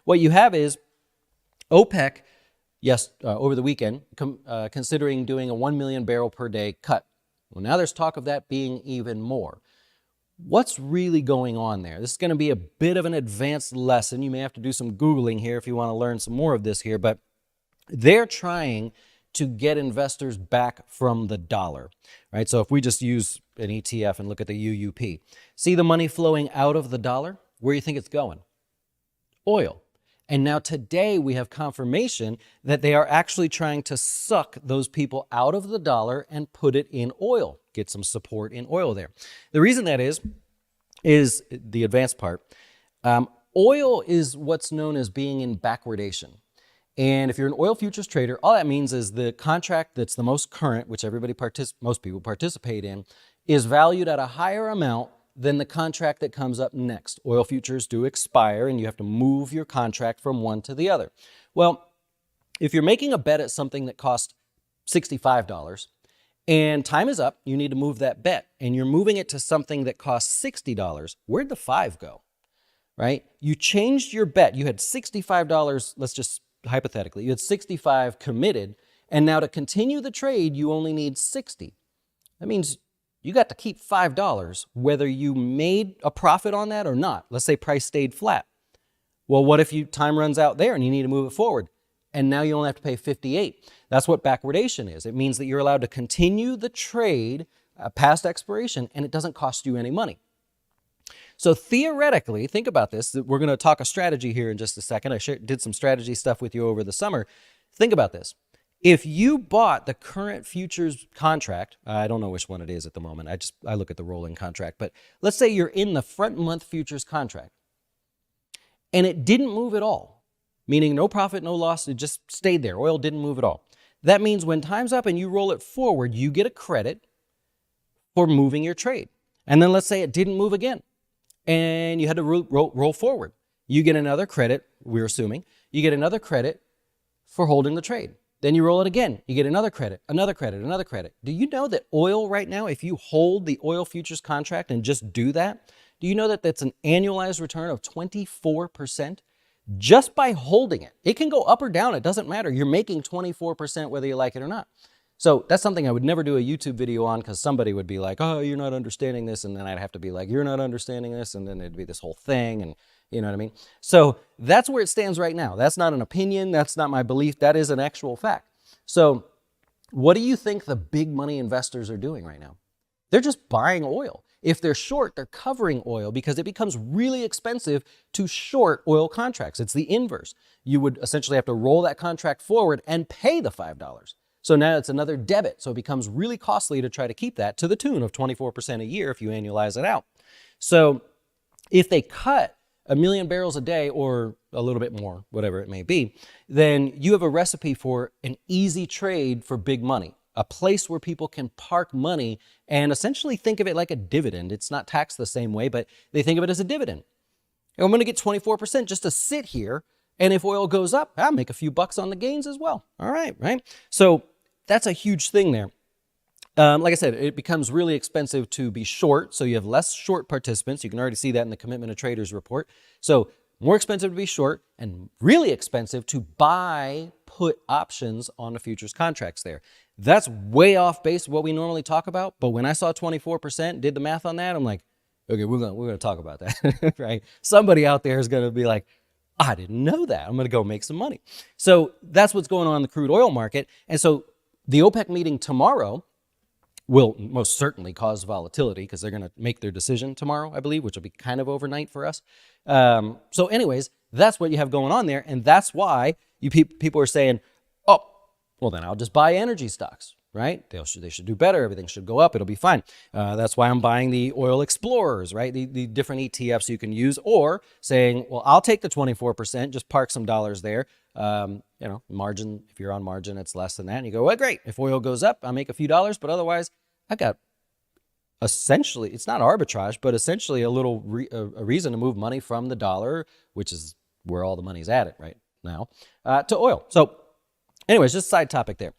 what you have is OPEC, yes, over the weekend, considering doing a 1 million barrel per day cut. Well, now there's talk of that being even more. What's really going on there? This is going to be a bit of an advanced lesson. You may have to do some Googling here if you want to learn some more of this here, but they're trying to get investors back from the dollar, right? So if we just use an ETF and look at the UUP, see the money flowing out of the dollar? Where do you think it's going? Oil. And now today we have confirmation that they are actually trying to suck those people out of the dollar and put it in oil, get some support in oil there. The reason that is the advanced part. Oil is what's known as being in backwardation. And if you're an oil futures trader, all that means is the contract that's the most current, which most people participate in, is valued at a higher amount than the contract that comes up next. Oil futures do expire and you have to move your contract from one to the other. Well, if you're making a bet at something that costs $65 and time is up, you need to move that bet and you're moving it to something that costs $60, where'd the 5 go, right? You changed your bet. You had $65, let's just hypothetically, you had 65 committed, and now to continue the trade, you only need 60. That means you got to keep $5 whether you made a profit on that or not. Let's say price stayed flat. Well, what if time runs out there and you need to move it forward? And now you only have to pay 58. That's what backwardation is. It means that you're allowed to continue the trade past expiration and it doesn't cost you any money. So theoretically, think about this. We're going to talk a strategy here in just a second. I did some strategy stuff with you over the summer. Think about this. If you bought the current futures contract, I don't know which one it is at the moment. I look at the rolling contract, but let's say you're in the front month futures contract and it didn't move at all, meaning no profit, no loss. It just stayed there. Oil didn't move at all. That means when time's up and you roll it forward, you get a credit for moving your trade. And then let's say it didn't move again and you had to roll forward. You get another credit, we're assuming, you get another credit for holding the trade. Then you roll it again. You get another credit, another credit, another credit. Do you know that oil right now, if you hold the oil futures contract and just do that, do you know that that's an annualized return of 24% just by holding it? It can go up or down. It doesn't matter. You're making 24% whether you like it or not. So that's something I would never do a YouTube video on because somebody would be like, oh, you're not understanding this. And then I'd have to be like, you're not understanding this. And then it'd be this whole thing. And you know what I mean? So that's where it stands right now. That's not an opinion. That's not my belief. That is an actual fact. So what do you think the big money investors are doing right now? They're just buying oil. If they're short, they're covering oil because it becomes really expensive to short oil contracts. It's the inverse. You would essentially have to roll that contract forward and pay the $5. So now it's another debit. So it becomes really costly to try to keep that to the tune of 24% a year if you annualize it out. So if they cut 1 million barrels a day or a little bit more, whatever it may be, then you have a recipe for an easy trade for big money, a place where people can park money and essentially think of it like a dividend. It's not taxed the same way, but they think of it as a dividend. And I'm going to get 24% just to sit here. And if oil goes up, I'll make a few bucks on the gains as well. All right, right? So that's a huge thing there. Like I said, it becomes really expensive to be short, so you have less short participants. You can already see that in the Commitment of Traders report. So more expensive to be short and really expensive to buy put options on the futures contracts there. That's way off base what we normally talk about, but when I saw 24%, did the math on that, I'm like, okay, we're gonna talk about that, right? Somebody out there is gonna be like, I didn't know that. I'm gonna go make some money. So that's what's going on in the crude oil market. And so the OPEC meeting tomorrow will most certainly cause volatility because they're going to make their decision tomorrow, I believe, which will be kind of overnight for us. So anyways, that's what you have going on there. And that's why people are saying, oh, well, then I'll just buy energy stocks, right? They should do better. Everything should go up. It'll be fine. That's why I'm buying the oil explorers, right? The different ETFs you can use, or saying, well, I'll take the 24%, just park some dollars there. Margin, if you're on margin, it's less than that. And you go, well, great. If oil goes up, I'll make a few dollars, but otherwise I got essentially, it's not arbitrage, but essentially a reason to move money from the dollar, which is where all the money's at it right now, to oil. So anyways, just a side topic there.